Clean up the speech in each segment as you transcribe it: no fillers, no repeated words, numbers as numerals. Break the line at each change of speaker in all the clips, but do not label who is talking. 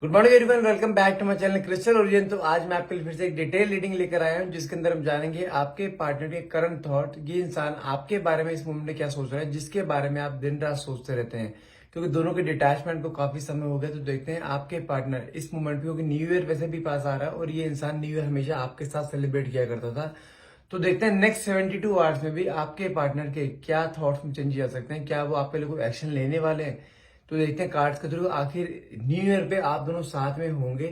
Good morning everyone, welcome back to my channel Crystal Origin. तो आज मैं आपके लिए फिर से एक डिटेल रीडिंग लेकर आया हूं, जिसके अंदर हम जानेंगे आपके पार्टनर के करंट थॉट। ये इंसान आपके बारे में इस मोमेंट में क्या सोच रहा है, जिसके बारे में आप दिन रात सोचते रहते हैं। क्योंकि दोनों के डिटैचमेंट को काफी समय हो गया। तो देखते हैं आपके पार्टनर इस मोमेंट पे, क्योंकि न्यू ईयर वैसे भी पास आ रहा है और ये इंसान न्यू ईयर हमेशा आपके साथ सेलिब्रेट किया करता था। तो देखते हैं नेक्स्ट 72 आवर्स में भी आपके पार्टनर के क्या थॉट्स में चेंज आ सकते हैं, क्या वो आपके लिए कोई एक्शन लेने वाले हैं। तो देखते हैं कार्ड्स के थ्रू आखिर न्यू ईयर पे आप दोनों साथ में होंगे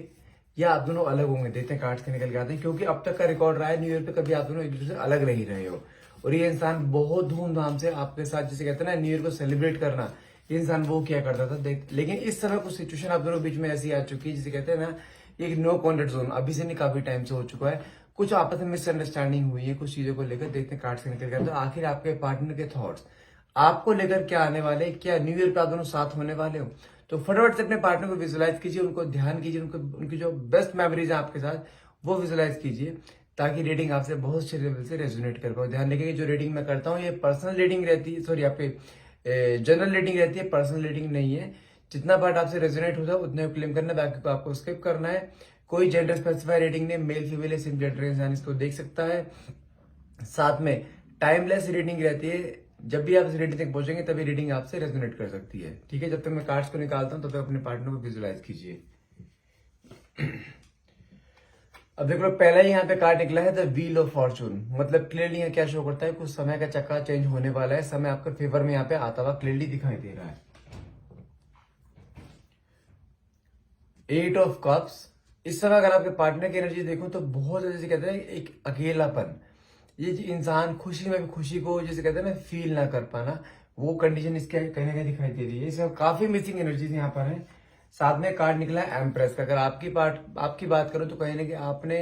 या आप दोनों अलग होंगे। देखते हैं कार्ड्स के निकल के आते हैं, क्योंकि अब तक का रिकॉर्ड रहा है न्यू ईयर पे कभी आप दोनों एक दूसरे से अलग नहीं रहे हो। और ये इंसान बहुत धूमधाम से आपके साथ, जिसे कहते हैं ना न्यू ईयर को सेलिब्रेट करना, ये इंसान वो किया करता था। देख लेकिन इस समय कुछ सिचुएशन आप दोनों बीच में ऐसी आ चुकी है, जिसे कहते हैं ना एक नो कॉन्टेक्ट जोन अभी से नहीं, काफी टाइम से हो चुका है। कुछ आपस में मिसअंडरस्टैंडिंग हुई है कुछ चीजों को लेकर। देखते हैं कार्ड्स के निकल के आते हैं। तो आखिर आपके पार्टनर के थॉट्स आपको लेकर क्या आने वाले, क्या न्यू ईयर पे आप दोनों साथ होने वाले हो। तो फटाफट से अपने पार्टनर को विजुलाइज कीजिए, उनको ध्यान कीजिए, उनकी जो बेस्ट मेमोरीज है आपके साथ वो विजुलाइज कीजिए, ताकि रीडिंग आपसे बहुत अच्छे लेवल से रेजोनेट कर पाओ। ध्यान रखिए, जो रीडिंग मैं करता हूँ ये पर्सनल रीडिंग रहती है, सॉरी आपके जनरल रीडिंग रहती है, पर्सनल रीडिंग नहीं है। जितना पार्ट आपसे रेजोनेट होता है उतने को क्लेम करना है, बाकी को आपको स्किप करना है। कोई जेंडर स्पेसिफाई रीडिंग नहीं, मेल फीमेल या सिम जेंडर इंसान इसको देख सकता है। साथ में टाइमलेस रीडिंग रहती है, जब भी आप इस रीडिंग तक पहुंचेंगे तभी रीडिंग आपसे रेजोनेट कर सकती है। ठीक है, जब तक मैं कार्ड्स को निकालता हूं तब तक अपने पार्टनर को विजुलाइज कीजिए। अब देख लो, पहला ही यहाँ पे कार्ड निकला है द व्हील ऑफ फॉर्चून। मतलब क्लियरली यहाँ क्या शो करता है, कुछ समय का चक्का चेंज होने वाला है, समय आपके फेवर में यहाँ पे आता हुआ क्लियरली दिखाई दे रहा है। एट ऑफ कप्स, इस समय अगर आपके पार्टनर की एनर्जी देखो तो बहुत ज्यादा, जैसे कहते हैं एक अकेलापन, ये जो इंसान खुशी में भी खुशी को जैसे कहते हैं ना फील ना कर पाना, वो कंडीशन इसके कहीं ना कहीं दिखाई दे रही है। इसमें काफी मिसिंग एनर्जीज यहाँ पर है। साथ में कार्ड निकला है एम्प्रेस का। अगर आपकी बात करो तो कहीं ना कहीं आपने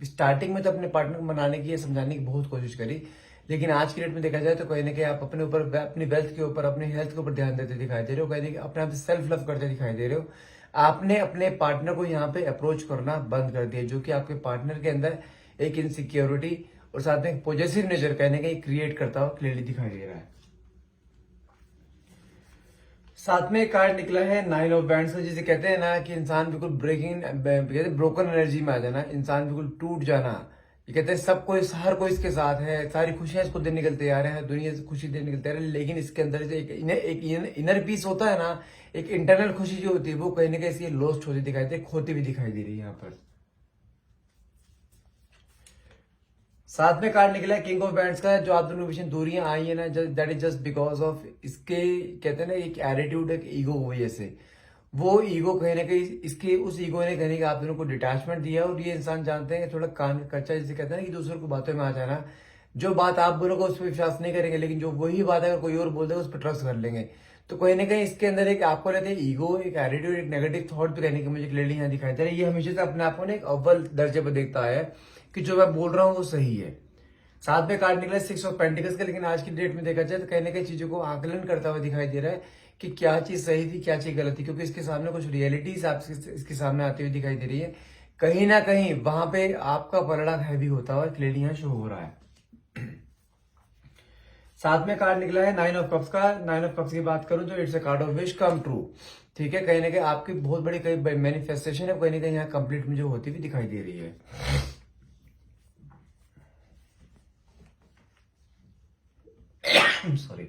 स्टार्टिंग में तो अपने पार्टनर को मनाने की या समझाने की बहुत कोशिश करी, लेकिन आज की डेट में देखा जाए तो कहीं ना कहीं आप अपने ऊपर, अपनी वेल्थ के ऊपर, अपने हेल्थ के ऊपर ध्यान देते दिखाई दे रहे हो। कहीं ना कहीं अपने आप से सेल्फ लव करते दिखाई दे रहे हो। आपने अपने पार्टनर को यहाँ पे अप्रोच करना बंद कर दिया, जो कि आपके पार्टनर के अंदर एक इनसिक्योरिटी और साथ में पॉजिटिव नेचर कहने का क्रिएट करता हुआ क्लियरली दिखाई दे रहा है। साथ में एक कार्ड निकला है नाइन ऑफ बैंड्स का, जिसे कहते हैं ना कि इंसान बिल्कुल ब्रोकन एनर्जी में आ जाना, इंसान बिल्कुल टूट जाना। ये कहते हैं सब कोई, हर कोई इसके साथ है, सारी खुशियां इसको देने निकलते आ रहे हैं, दुनिया से खुशी देने निकलते आ रहे हैं, लेकिन इसके अंदर से एक इनर पीस होता है ना, एक इंटरनल खुशी जो होती है वो कहीं ना कहीं इसकी लॉस्ट होती दिखाई दे, खोती हुई दिखाई दे रही है यहाँ पर। साथ में कार्ड निकला है किंग ऑफ बैंड्स का। जो आप दोनों के बीच दूरियां आई है ना, that is just because of इसके, कहते हैं ना एक एटीट्यूड, एक ईगो की वजह से। वो ईगो कहीं ना कहीं इसके, उस ईगो ने कहीं ना कहीं आप दोनों को डिटैचमेंट दिया। और ये इंसान जानते हैं थोड़ा कान कच्चा, जिसे कहते हैं ना कि दूसरों की बातों में आ जाना। जो बात आप दोनों को उस पर विश्वास नहीं करेंगे, लेकिन जो वही बात अगर कोई और बोल देगा उस पर ट्रस्ट कर लेंगे। तो कहीं ना कहीं इसके अंदर एक आपको रहते हैं ईगो, एक एटीट्यूड, एक नेगेटिव थॉट भी कहने की मुझे क्लियरली यहाँ दिखाई दे रहा है। ये हमेशा से अपने आप को ना एक अव्वल दर्जे पर देखता है कि जो मैं बोल रहा हूँ वो सही है। साथ में कार्ड निकला सिक्स ऑफ पेंटिकल्स का, लेकिन आज की डेट में देखा जाए तो कहीं ना कहीं चीजों को आकलन करता हुआ दिखाई दे रहा है कि क्या चीज सही थी, क्या चीज गलत थी, क्योंकि इसके सामने कुछ रियलिटीज आप इसके सामने आती हुई दिखाई दे रही है। कहीं ना कहीं वहां पे आपका पलड़ा हैवी होता हुआ क्लियरली यहाँ शो हो रहा है। साथ में कार्ड निकला है नाइन ऑफ कप्स का। नाइन ऑफ कप्स की बात करूं तो it's a card of wish come true. ठीक है, कहीं ना कहीं आपकी बहुत बड़ी कहीं मैनिफेस्टेशन है, कहीं ना कहीं यहाँ कंप्लीट मुझे होती हुई दिखाई दे रही है। सॉरी,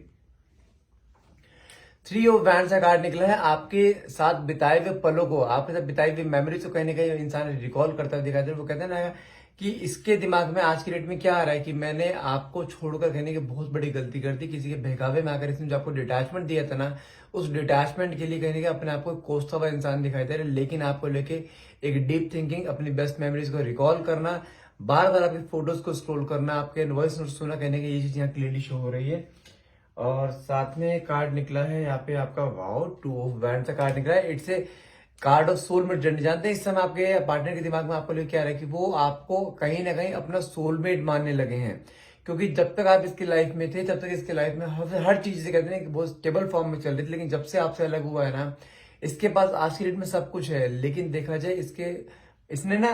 थ्री ऑफ वैंड्स का कार्ड निकला है। आपके साथ बिताए हुए पलों को, आपके साथ बिताई हुई मेमोरीज को कहीं ना कहीं इंसान रिकॉल करता हुआ दिखाई दे रहा है। वो कहते हैं ना कि इसके दिमाग में आज की डेट में क्या आ रहा है कि मैंने आपको छोड़कर कहने की बहुत बड़ी गलती कर दी, किसी के बहकावे में आकर इसने जो आपको डिटैचमेंट दिया था ना, उस डिटैचमेंट के लिए कहीं ना कहीं अपने आप को कोसता हुआ इंसान दिखाई दे रहा है। लेकिन आपको लेके एक डीप थिंकिंग, अपनी बेस्ट मेमोरीज को रिकॉल करना, बार बार आपकी फोटोज को स्क्रॉल करना, आपके वॉइस नोट सुना, कहने की ये चीज यहाँ क्लियरली शो हो रही है। और साथ में कार्ड निकला है यहाँ पे आपका वाओ, टू ऑफ वैंड्स का कार्ड निकला है। It's a card of soulmate journey. जानते हैं इस समय आपके पार्टनर के दिमाग में आपको लेके क्या रहा है कि वो आपको कहीं ना कहीं अपना सोलमेट मानने लगे हैं। क्योंकि जब तक आप इसकी लाइफ में थे तब तक इसके लाइफ में हर चीज से कहते हैं कि बहुत स्टेबल फॉर्म में चल रही थी, लेकिन जब से आपसे अलग हुआ है ना, इसके पास आज की डेट में सब कुछ है, लेकिन देखा जाए इसने ना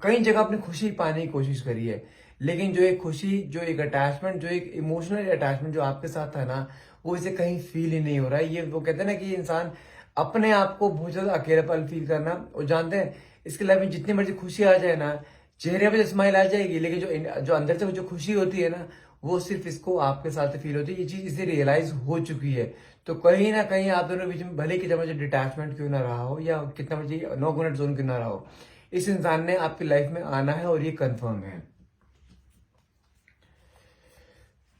कई जगह अपनी खुशी पाने की कोशिश करी है, लेकिन जो एक खुशी, जो एक अटैचमेंट, जो एक इमोशनल अटैचमेंट जो आपके साथ था ना, वो इसे कहीं फील ही नहीं हो रहा है। ये वो कहते हैं ना कि इंसान अपने आप को बहुत ज्यादा अकेलापन फील करना। और जानते हैं इसके लाइफ में जितनी मर्जी खुशी आ जाए ना, चेहरे पे स्माइल आ जाएगी, लेकिन जो अंदर से जो खुशी होती है ना, वो सिर्फ इसको आपके साथ फील होती है। ये चीज इसे रियलाइज हो चुकी है। तो कहीं ना कहीं आप दोनों के बीच में भले कितना मुझे डिटैचमेंट क्यों ना रहा हो, या कितना मुझे नो कॉन्टैक्ट जोन क्यों ना रहा हो, इस इंसान ने आपकी लाइफ में आना है और ये कंफर्म है।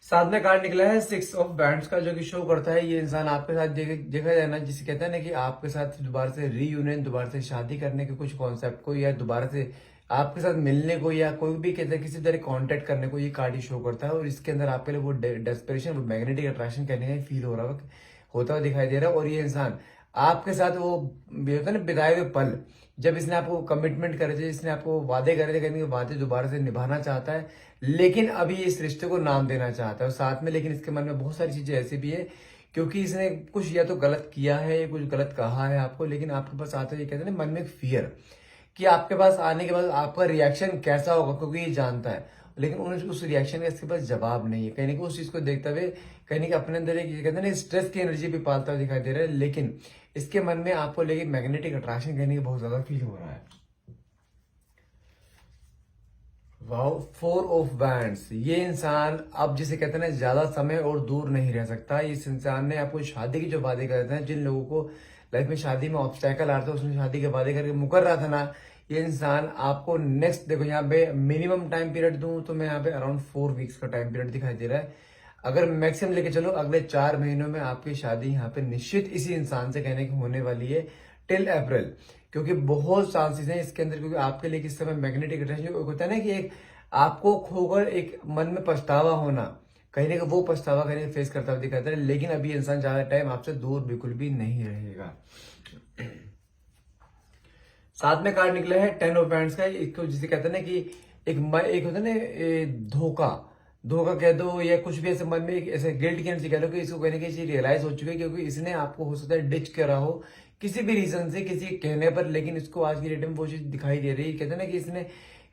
साथ में कार्ड निकला है 6 ऑफ बैंड्स का, जो कि शो करता है ये इंसान आपके साथ देखा जाए ना, जिसे कहते हैं ना कि आपके साथ दोबारा से रीयूनियन, दोबारा से शादी करने के कुछ कॉन्सेप्ट को, या दोबारा से आपके साथ मिलने को, या कोई भी कहते हैं किसी तरह कांटेक्ट करने को ये कार्ड ही शो करता है। और इसके अंदर आपके लिए वो डेस्परेशन, वो मैग्नेटिक अट्रैक्शन कहने का फील हो रहा है, होता हुआ दिखाई दे रहा है। और ये इंसान आपके साथ वो होता है ना बिताए हुए पल, जब इसने आपको कमिटमेंट करे थे, इसने आपको वादे करे थे, कहने के वादे दोबारा से निभाना चाहता है, लेकिन अभी इस रिश्ते को नाम देना चाहता है। और साथ में लेकिन इसके मन में बहुत सारी चीजें ऐसी भी है, क्योंकि इसने कुछ या तो गलत किया है या कुछ गलत कहा है आपको, लेकिन आपके पास आते हुए कहते हैं ना मन में एक फियर कि आपके पास आने के बाद आपका रिएक्शन कैसा होगा, क्योंकि ये जानता है, लेकिन उस रिएक्शन का इसके पास जवाब नहीं है। कहीं ना उस चीज को देखते हुए कहीं ना अपने अंदर एक कहते हैं ना स्ट्रेस की एनर्जी भी पालता हुआ दिखाई दे रहा है, लेकिन इसके मन में आपको लेके मैग्नेटिक अट्रैक्शन कहने की बहुत ज्यादा फील हो रहा है। Wow, 4 of bands. ये इंसान अब जिसे कहते हैं ना ज्यादा समय और दूर नहीं रह सकता। इस इंसान ने आपको शादी की जो वादे करते हैं, जिन लोगों को लाइफ में शादी में ऑब्स्टैकल आ रहा था, उसने शादी के वादे करके मुकर रहा था ना, ये इंसान आपको नेक्स्ट, देखो यहाँ पे मिनिमम टाइम पीरियड दूं तो मैं यहाँ पे अराउंड 4 वीक्स का टाइम पीरियड दिखाई दे रहा है। अगर मैक्सिमम लेके चलो अगले 4 महीनों में आपकी शादी यहाँ पे निश्चित इसी इंसान से कहने की होने वाली है, टिल अप्रैल। क्योंकि बहुत चांसेस हैं इसके अंदर, क्योंकि आपके लिए किस समय मैग्नेटिक अट्रैक्शन होता है ना कि एक आपको खोकर एक मन में पछतावा होना, कहीं ना कहीं वो पछतावा कहीं फेस करता हुआ दिखाता है। लेकिन अभी इंसान ज्यादा टाइम आपसे दूर बिल्कुल भी नहीं रहेगा। साथ में कार्ड निकला है 10 ऑफ बैंड्स का, एक जिसे कहते हैं ना कि एक होता है ना धोखा, धोखा कह दो या कुछ भी ऐसे मन में एक ऐसे गिल्ट की एनर्जी कह लो कि इसको कहने की चीज रियलाइज हो चुकी है, क्योंकि इसने आपको हो सकता है डिच करा हो किसी भी रीजन से, किसी कहने पर, लेकिन इसको आज की डेट में वो चीज दिखाई दे रही है। कहते हैं ना कि इसने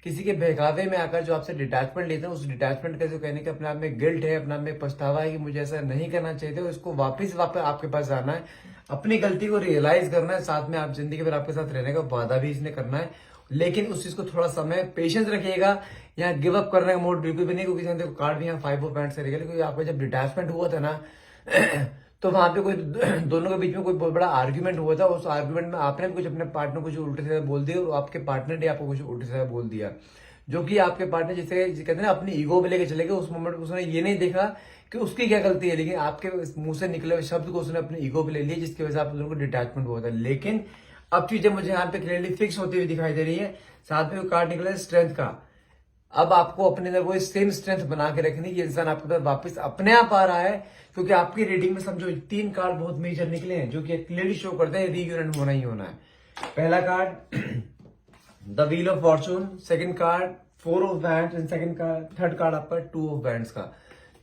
किसी के बहकावे में आकर जो आपसे डिटैचमेंट लेते हैं, उस डिटैचमेंट का जो कहने का अपने आप में गिल्ट है, अपने आप में पछतावा है कि मुझे ऐसा नहीं करना चाहिए था, उसको वापस आपके पास आना है, अपनी गलती को रियलाइज करना है, साथ में आप जिंदगी भर आपके साथ रहने का वादा भी इसने करना है। लेकिन उस चीज को थोड़ा समय पेशेंस रखिएगा। यहाँ गिव अप करने का मोड बिल्कुल भी नहीं, क्योंकि कार्ड भी यहाँ 5 ऑफ बैंड्स करेगा, क्योंकि आपका जब डिटैचमेंट हुआ था ना तो वहां पे कोई दोनों के बीच में कोई बहुत बड़ा आर्ग्यूमेंट हुआ था। उस आर्ग्यूमेंट में आपने भी कुछ अपने पार्टनर को कुछ उल्टे सीधे बोल दिया, और आपके पार्टनर ने आपको कुछ उल्टे सीधे बोल दिया, जो कि आपके पार्टनर जिसे कहते हैं ना अपनी ईगो पे लेके चले गए। उस मोमेंट उसने ये नहीं देखा कि उसकी क्या गलती है, लेकिन आपके मुंह से निकले हुए शब्द को उसने अपने ईगो पे ले लिया, जिसकी वजह से आप दोनों को डिटैचमेंट हुआ था। लेकिन अब चीजें मुझे यहाँ पे क्लियरली फिक्स होती हुई दिखाई दे रही है। साथ में कार्ड निकला है स्ट्रेंथ का। अब आपको अपने अंदर वो सेम स्ट्रेंथ बना के रखनी, ये इंसान आपके पास वापस अपने आप आ रहा है, क्योंकि आपकी रीडिंग में समझो 3 कार्ड बहुत मेजर निकले हैं, जो कि क्लियरली शो करते हैं रीयूनियन होना ही होना है। पहला card the wheel of Fortune, second card 4 of bands, and third card आपका 2 ऑफ बैंड्स का,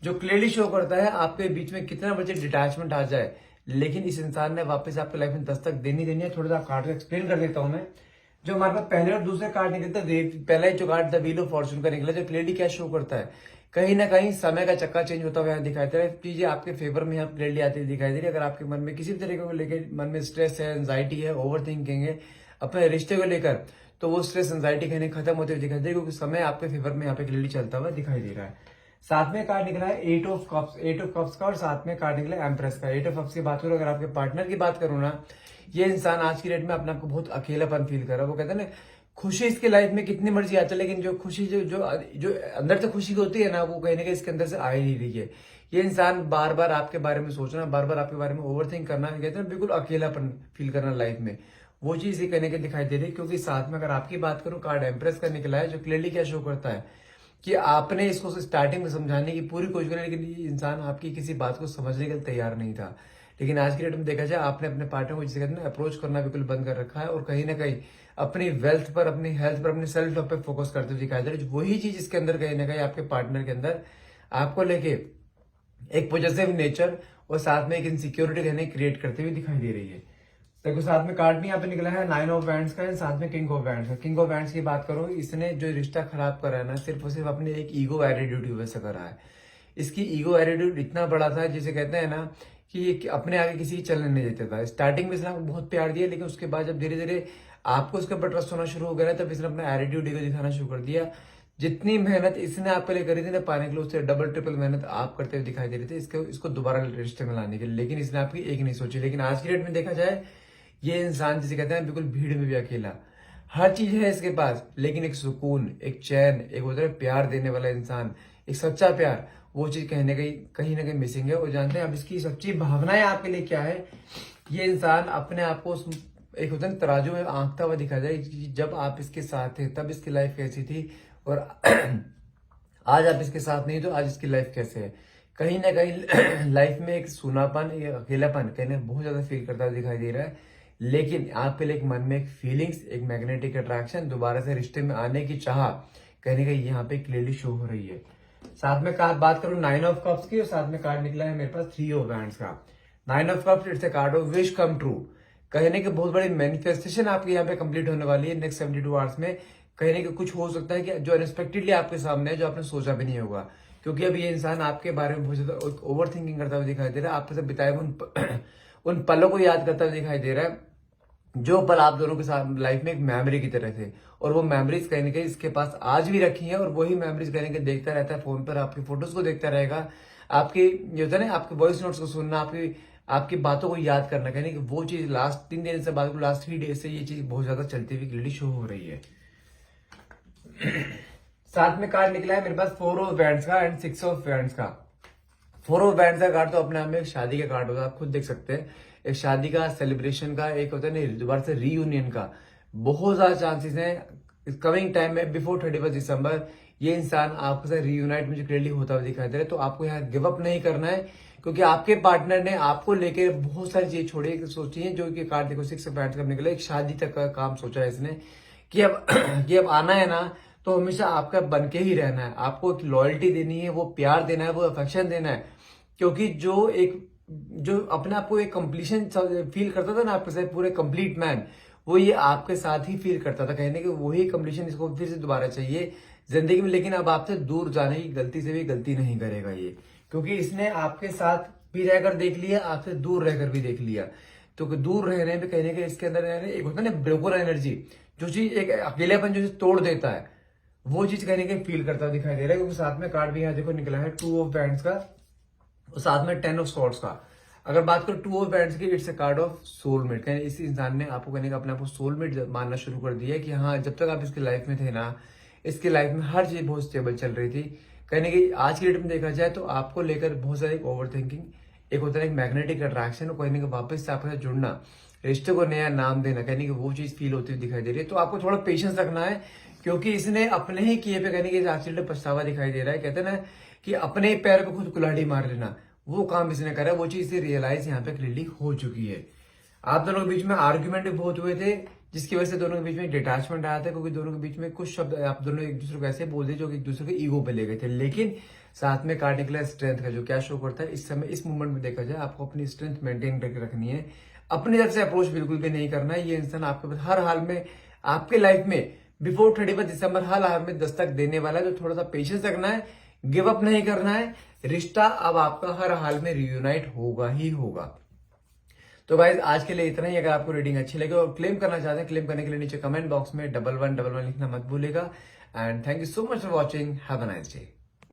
जो क्लियरली शो करता है आपके बीच में कितना बजे डिटैचमेंट आ जाए, लेकिन इस इंसान ने वापस आपके लाइफ में दस्तक देनी है। थोड़ा सा कार्ड को एक्सप्लेन कर देता हूं मैं। जो हमारे पास पहले और दूसरे कार्ड निकलता है, पहला जो card the wheel of Fortune का निकला, जो क्लियरली क्या शो करता है, कहीं ना कहीं समय का चक्का चेंज होता हुआ यहाँ दिखाई दे रहा है। चीजें आपके फेवर में यहाँ क्लियरली आती हुई दिखाई दे रही है। अगर आपके मन में किसी भी तरीके को लेकर मन में स्ट्रेस है, एंजाइटी है, ओवर थिंकिंग है अपने रिश्ते को लेकर, तो वो स्ट्रेस एंजाइटी कहीं खत्म होते हुए दिखाई दे रही है, क्योंकि समय आपके फेवर में यहाँ पे क्लियरली चलता हुआ दिखाई दे रहा है। साथ में कार्ड निकला है 8 ऑफ कप्स का, और साथ में कार्ड निकला है एम्प्रेस का। 8 ऑफ कप्स की बात करूं, अगर आपके पार्टनर की बात करूं ना, ये इंसान आज की डेट में अपने आप को बहुत अकेलापन फील कर रहा है। वो कहते हैं ना खुशी इसके लाइफ में कितनी मर्जी आती है, लेकिन जो खुशी जो जो जो अंदर से खुशी होती है ना, वो कहीं ना कहीं इसके अंदर से आ ही नहीं रही है। ये इंसान बार बार आपके बारे में सोचना, बार बार आपके बारे में ओवरथिंक करना, कहते हैं बिल्कुल अकेलापन फील करना लाइफ में, वो चीज ये कहने के दिखाई दे रही है। क्योंकि साथ में अगर आपकी बात करूं, कार्ड एम्प्रेस का निकला है, जो क्लियरली क्या शो करता है कि आपने इसको स्टार्टिंग में समझाने की पूरी कोशिश करी, लेकिन ये इंसान आपकी किसी बात को समझने के लिए तैयार नहीं था। लेकिन आज की डेट में देखा जाए, आपने अपने पार्टनर को जिसे कहते हैं अप्रोच करना बिल्कुल बंद कर रखा है, और कहीं ना कहीं अपनी वेल्थ पर, अपनी हेल्थ पर, अपने सेल्फ लव पे फोकस करते हुए दिखाई दे रहे। वही चीज इसके अंदर कहीं ना कहीं आपके पार्टनर के अंदर आपको लेके एक पॉजिटिव नेचर और साथ में एक इनसिक्योरिटी कहने क्रिएट करते हुए दिखाई दे रही है। देखो साथ में कार्ड भी यहाँ पे निकला है 9 ऑफ बैंड्स का, साथ में किंग ऑफ बैंड्स का। किंग ऑफ बैंड्स की बात करो, इसने जो रिश्ता खराब करा है ना, सिर्फ और सिर्फ अपने एक ईगो एटीट्यूड की वजह से करा है। इसकी ईगो एटीट्यूड इतना बड़ा था, जिसे कहते हैं ना कि ये अपने आगे किसी की चलने नहीं देता था। स्टार्टिंग में इसने आपको बहुत प्यार दिया, लेकिन उसके बाद जब धीरे धीरे आपको उसके ऊपर ट्रस्ट होना शुरू हो गया, तब इसने अपना एटीट्यूड को दिखाना शुरू कर दिया। जितनी मेहनत इसने आपके लिए करी थी ना पाने के लिए, उससे डबल ट्रिपल मेहनत आप करते हुए दिखाई दे रहे थे इसको दोबारा रिश्ते में लाने के लिए, लेकिन इसने आपकी एक नहीं सोची। लेकिन आज की डेट में देखा जाए, ये इंसान जिसे कहते हैं बिल्कुल भीड़ में भी अकेला, हर चीज है इसके पास, लेकिन एक सुकून, एक चैन, एक होता है प्यार देने वाला इंसान, एक सच्चा प्यार, वो चीज कहीं ना कहीं मिसिंग है। और जानते हैं अब इसकी सच्ची भावनाएं आपके लिए क्या है? ये इंसान अपने आप को एक होता है तराजू में आंकता हुआ दिखा जाए कि जब आप इसके साथ थे तब इसकी लाइफ कैसी थी, और आज आप इसके साथ नहीं तो आज इसकी लाइफ कैसे है। कहीं ना कहीं लाइफ में एक सूनापन, एक अकेलापन कहीं ना बहुत ज्यादा फील करता हुआ दिखाई दे रहा है। लेकिन आपके लिए एक मन में एक फीलिंग्स, एक मैग्नेटिक अट्रैक्शन, दोबारा से रिश्ते में आने की चाह कहीं ना कहीं यहाँ पे क्लियरली शो हो रही है। साथ में बात करूं 9 ऑफ कप्स की, और साथ में कार्ड निकला है मेरे पास 3 ऑफ वैंड्स का। 9 of cups it's a card of wish come true. कहने की बहुत बड़ी मैनिफेस्टेशन आपके यहाँ पे कंप्लीट होने वाली है नेक्स्ट 72 आवर्स में। कहने का कुछ हो सकता है कि जो अनएक्सपेक्टेडली आपके सामने है, जो आपने सोचा भी नहीं होगा, क्योंकि अब ये इंसान आपके बारे में बहुत ज्यादा ओवर थिंकिंग करता हुआ दिखाई दे रहा है। आपके साथ बिताए उन पलों को याद करता हुआ दिखाई दे रहा है, जो पल आप दोनों के साथ लाइफ में एक मेमोरी की तरह थे, और वो मेमोरीज कहीं ना कहीं इसके पास आज भी रखी है, और वही मेमोरीज कहीं ना कहीं देखता रहता है फोन पर, आपकी फोटोज को देखता रहेगा, आपकी जो होता है ना आपके वॉइस नोट्स को सुनना, आपकी बातों को याद करना, कहने की वो चीज लास्ट 3 दिन से बाद, लास्ट 3 डेज से ये चीज बहुत ज्यादा चलती हुई क्लियरली शो हो रही है। साथ में कार्ड निकला है मेरे पास 4 ऑफ वैंड्स का एंड 6 ऑफ वैंड्स का। 4 ऑफ वैंड्स का कार्ड तो अपने आप में एक शादी का कार्ड होता है, आप खुद देख सकते हैं। एक शादी का, सेलिब्रेशन का, एक होता है ना दोबारा से रीयूनियन का बहुत ज्यादा चांसेस हैं कमिंग टाइम में। बिफोर 31 दिसंबर ये इंसान आपके साथ रीयूनाइट मुझे क्लियरली होता हुआ दिखाई दे रहा है। तो आपको यहाँ गिव अप नहीं करना है, क्योंकि आपके पार्टनर ने आपको लेकर बहुत सारी चीज छोड़ी सोची है। जो कि कार्ड देखो 6 ऑफ वैंड्स का निकला, एक शादी तक का काम सोचा है इसने कि अब कि अब आना है ना तो हमेशा आपका बन के ही रहना है, आपको एक लॉयल्टी देनी है, वो प्यार देना है, वो अफेक्शन देना है। क्योंकि जो अपने आप को एक कंप्लीशन फील करता था ना आपके साथ, पूरे कंप्लीट मैन, वो ये आपके साथ ही फील करता था। कहने कि वही कंप्लीशन इसको फिर से दोबारा चाहिए जिंदगी में। लेकिन अब आपसे दूर जाने की गलती से भी गलती नहीं करेगा ये, क्योंकि इसने आपके साथ भी रहकर देख लिया, आपसे दूर रहकर भी देख लिया। तो दूर रहने में कहने के इसके अंदर एक होता है ना ब्रोकन एनर्जी, जो चीज एक अकेलेपन जो चीज तोड़ देता है, वो चीज कहने के फील करता दिखाई दे रहा है। क्योंकि साथ में कार्ड भी यहाँ देखो निकला है 2 ऑफ वैंड्स का, और साथ में 10 ऑफ स्वॉर्ड्स का। अगर बात करो 2 ऑफ वैंड्स की, it's a card of soulmate. कहने इस इंसान ने आपको कहने का अपने आप को सोलमेट मानना शुरू कर दिया है कि हाँ, जब तक आप इसकी लाइफ में थे ना, इसकी लाइफ में हर चीज बहुत स्टेबल चल रही थी। कहने की आज की डेट में देखा जाए तो आपको लेकर बहुत सारी ओवर थिंकिंग, एक होता है एक मैग्नेटिक अट्रैक्शन, और कहने के वापस से आपके साथ जुड़ना, रिश्ते को नया नाम देना, कहने की वो चीज फील होती हुई दिखाई दे रही है। तो आपको थोड़ा पेशेंस रखना है, क्योंकि इसने अपने ही किए पे कहने की एक्चुअली पछतावा दिखाई दे रहा है। कहते हैं ना कि अपने पैर पे खुद कुल्हाड़ी मार लेना, वो काम इसने करा, वो चीज रियलाइज यहाँ पे क्लियरली हो चुकी है। आप दोनों के बीच में आर्ग्यूमेंट भी बहुत हुए थे, जिसकी वजह से दोनों के बीच में डिटैचमेंट आया था, क्योंकि दोनों के बीच में कुछ शब्द आप दोनों एक दूसरे को ऐसे बोल दिए जो एक दूसरे के ईगो पे ले गए थे। लेकिन साथ में कार्ड निकला स्ट्रेंथ का, जो क्या शो करता है इस समय, इस मूवमेंट में देखा जाए आपको अपनी स्ट्रेंथ मेंटेन करके रखनी है, अपनी तरफ से अप्रोच बिल्कुल भी नहीं करना है। ये इंसान आपके हर हाल में आपके लाइफ में बिफोर 31 दिसंबर हर हाल में दस्तक देने वाला है। तो थोड़ा सा पेशेंस रखना है, गिव अप नहीं करना है। रिश्ता अब आपका हर हाल में रियूनाइट होगा ही होगा। तो गाइज आज के लिए इतना ही। अगर आपको रीडिंग अच्छी लगे और क्लेम करना चाहते हैं, क्लेम करने के लिए नीचे कमेंट बॉक्स में 1111 लिखना मत भूलेगा। And thank you so much for watching. Have a nice day.